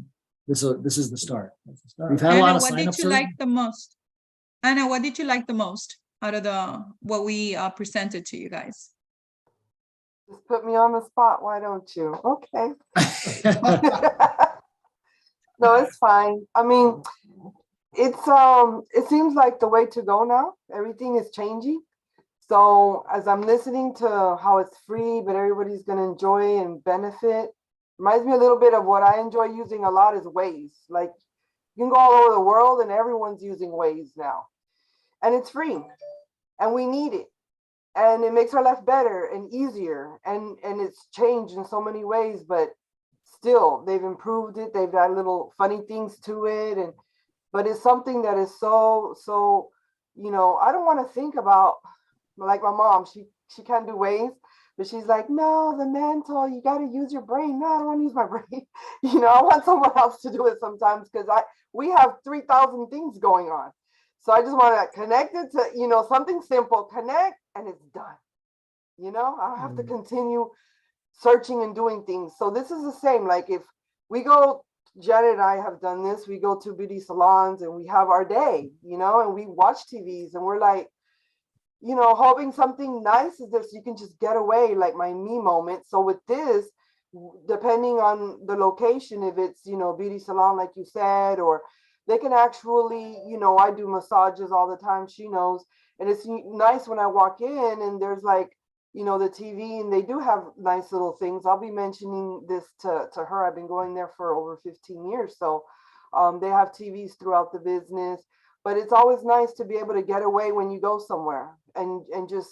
is the start. That's the start. We've had a lot Anna, of what did signups. you like the most? Anna, what did you like the most out of what we presented to you guys? Just put me on the spot, why don't you? Okay. No, it's fine. I mean, it seems like the way to go now. Everything is changing. So as I'm listening to how it's free, but everybody's gonna enjoy and benefit, reminds me a little bit of what I enjoy using a lot is Waze. Like you can go all over the world and everyone's using Waze now. And it's free and we need it. And it makes our life better and easier. And it's changed in so many ways, but still they've improved it. They've got little funny things to it. But it's something that is so, I don't want to think about, like my mom, she can't do Waze, but she's like, no, the mental, you got to use your brain. No, I don't want to use my brain. I want someone else to do it sometimes because we have 3,000 things going on. So I just want to connect it to, something simple, connect and it's done. I don't have to continue searching and doing things. So this is the same. Like if we go, Janet and I have done this, we go to beauty salons and we have our day, and we watch TVs and we're like, hoping something nice is there so you can just get away, like my me moment. So with this, depending on the location, if it's, beauty salon, like you said, or they can actually, I do massages all the time, she knows. And it's nice when I walk in and there's like, the TV and they do have nice little things. I'll be mentioning this to her. I've been going there for over 15 years. So they have TVs throughout the business, but it's always nice to be able to get away when you go somewhere and just,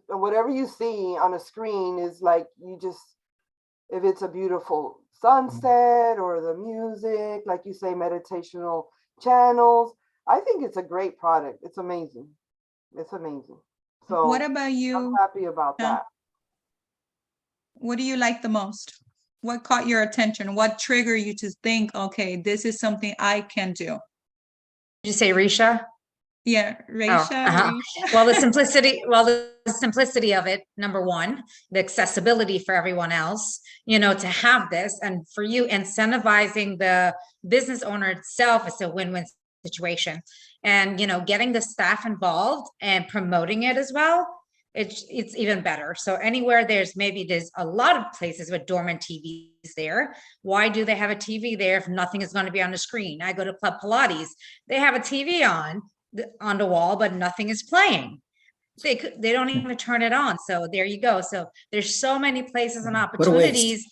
whatever you see on a screen is like, if it's a beautiful sunset or the music, like you say, meditational channels, I think it's a great product. It's amazing. It's amazing. So What about I'm you? happy about Yeah. that. What do you like the most? What caught your attention? What triggered you to think, okay, this is something I can do? Did you say Risha? Yeah, Raisha. Raisha. Well, the simplicity of it, number one, the accessibility for everyone else, to have this, and for you incentivizing the business owner itself, it's a win-win situation. And, getting the staff involved and promoting it as well, it's even better. So anywhere there's a lot of places with dormant TVs there. Why do they have a TV there if nothing is going to be on the screen? I go to Club Pilates, they have a TV on the wall, but nothing is playing. They don't even turn it on. So there you go. So there's so many places and opportunities.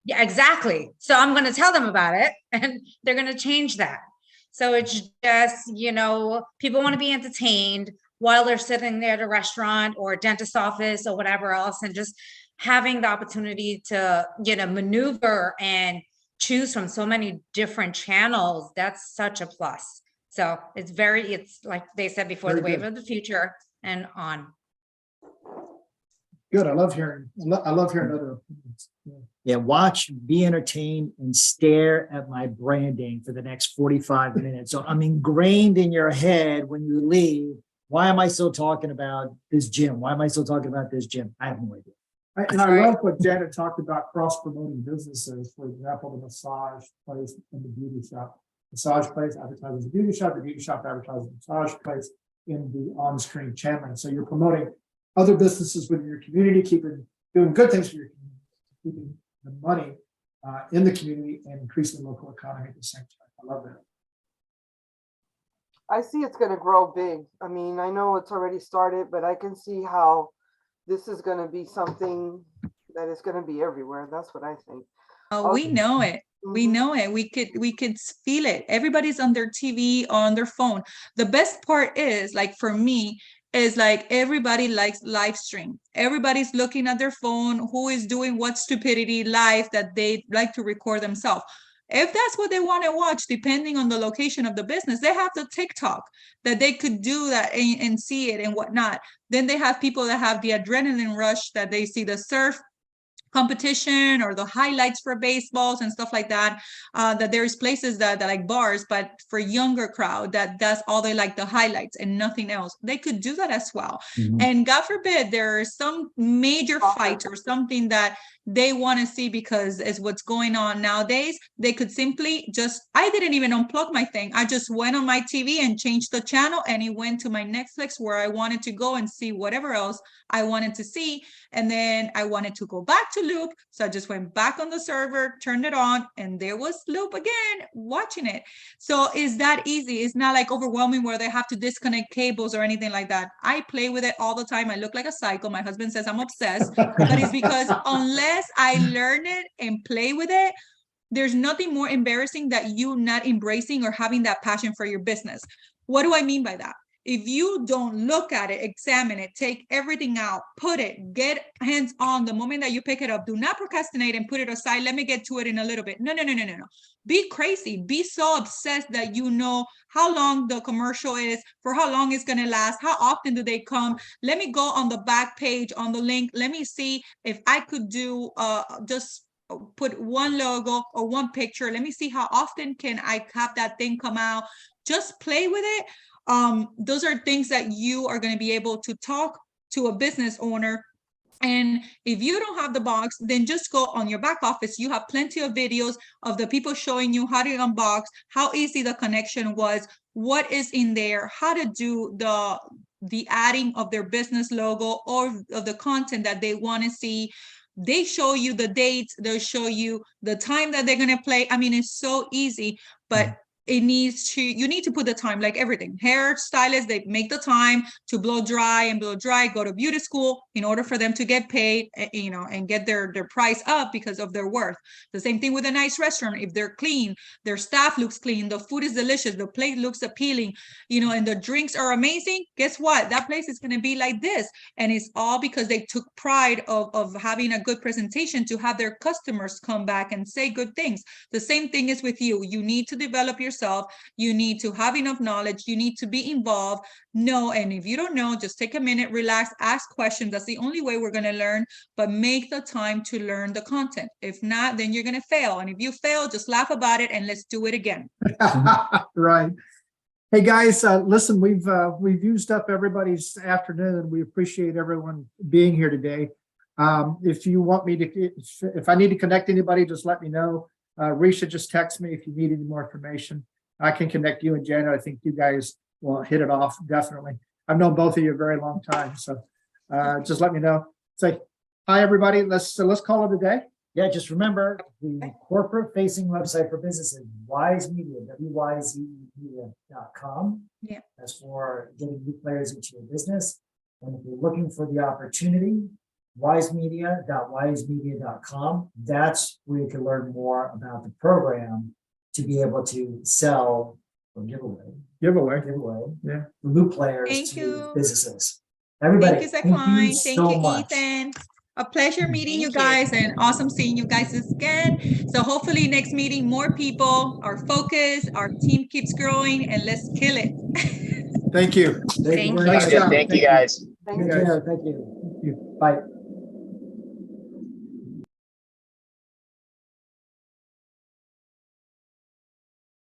Yeah, exactly. So I'm going to tell them about it and they're going to change that. So it's just, people want to be entertained while they're sitting there at a restaurant or a dentist office or whatever else, and just having the opportunity to, maneuver and choose from so many different channels. That's such a plus. So it's like they said before, Very the wave good. of the future and on. Good. I love hearing other opinions. Yeah. Yeah, watch, be entertained, and stare at my branding for the next 45 minutes. So I'm ingrained in your head when you leave. Why am I still talking about this gym? Why am I still talking about this gym? I have no idea. I love what Janet talked about cross-promoting businesses. For example, the massage place and the beauty shop. Massage place advertises the beauty shop advertises the massage place in the on-screen channeling. So you're promoting other businesses within your community, doing good things for your community, keeping the money in the community and increasing the local economy at the same time. I love that. I see it's going to grow big. I mean, I know it's already started, but I can see how this is going to be something that is going to be everywhere. That's what I think. Oh, we Okay. know it. We Mhm. know it. We could feel it. Everybody's on their TV, on their phone. The best part is, like, for me, is like everybody likes live stream. Everybody's looking at their phone, who is doing what stupidity live that they like to record themselves. If that's what they want to watch, depending on the location of the business, they have the TikTok that they could do that and see it and whatnot. Then they have people that have the adrenaline rush that they see the surf competition or the highlights for baseballs and stuff like that, that there's places that like bars, but for younger crowd, that's all they like, the highlights and nothing else. They could do that as well. And God forbid there is some major fight or something that they want to see because is what's going on nowadays. They could simply just, I didn't even unplug my thing. I just went on my TV and changed the channel, and it went to my Netflix where I wanted to go and see whatever else I wanted to see. And then I wanted to go back to Loop. So I just went back on the server, turned it on, and there was Loop again, watching it. So it's that easy. It's not like overwhelming where they have to disconnect cables or anything like that. I play with it all the time. I look like a psycho. My husband says I'm obsessed, but it's because unless I learn it and play with it, there's nothing more embarrassing that you not embracing or having that passion for your business. What do I mean by that? If you don't look at it, examine it, take everything out, put it, get hands on the moment that you pick it up, do not procrastinate and put it aside. Let me get to it in a little bit. No. Be crazy. Be so obsessed that you know how long the commercial is, for how long it's going to last, how often do they come. Let me go on the back page on the link. Let me see if I could do just put one logo or one picture. Let me see how often can I have that thing come out. Just play with it. Those are things that you are going to be able to talk to a business owner. And if you don't have the box, then just go on your back office. You have plenty of videos of the people showing you how to unbox, how easy the connection was, what is in there, how to do the adding of their business logo or of the content that they want to see. They show you the dates, they'll show you the time that they're going to play. I mean, it's so easy, but you need to put the time, like everything. Hairstylists, they make the time to blow dry, go to beauty school in order for them to get paid, and get their price up because of their worth. The same thing with a nice restaurant. If they're clean, their staff looks clean, the food is delicious, the plate looks appealing, and the drinks are amazing, guess what? That place is going to be like this. And it's all because they took pride of having a good presentation to have their customers come back and say good things. The same thing is with you. You need to develop yourself. You need to have enough knowledge. You need to be involved. And if you don't know, just take a minute, relax, ask questions. That's the only way we're going to learn, but make the time to learn the content. If not, then you're going to fail. And if you fail, just laugh about it and let's do it again. Right. Hey guys, listen, we've used up everybody's afternoon, and we appreciate everyone being here today. If you want me to, if I need to connect anybody, just let me know. Risha, just text me if you need any more information. I can connect you and Janet. I think you guys will hit it off, definitely. I've known both of you a very long time, so just let me know. Say hi, everybody. Let's call it a day. Yeah, just remember the corporate facing website for businesses, WyzeMedia, WyzeMedia.com. Yeah. That's for getting new players into your business. And if you're looking for the opportunity, WyzeMedia.WyzeMedia.com. That's where you can learn more about the program to be able to sell or giveaway. Yeah. The new players Thank to you. businesses. Everybody, Thank you, Zach Klein. Thank so you, much. Ethan. A pleasure meeting you Thank you. guys, and awesome seeing you guys again. So hopefully next meeting, more people, our focus, our team keeps growing, and let's kill it. Thank you. Thank very you. much. Nice job. Thank you guys. Thank Take you. care. Thank you. Bye.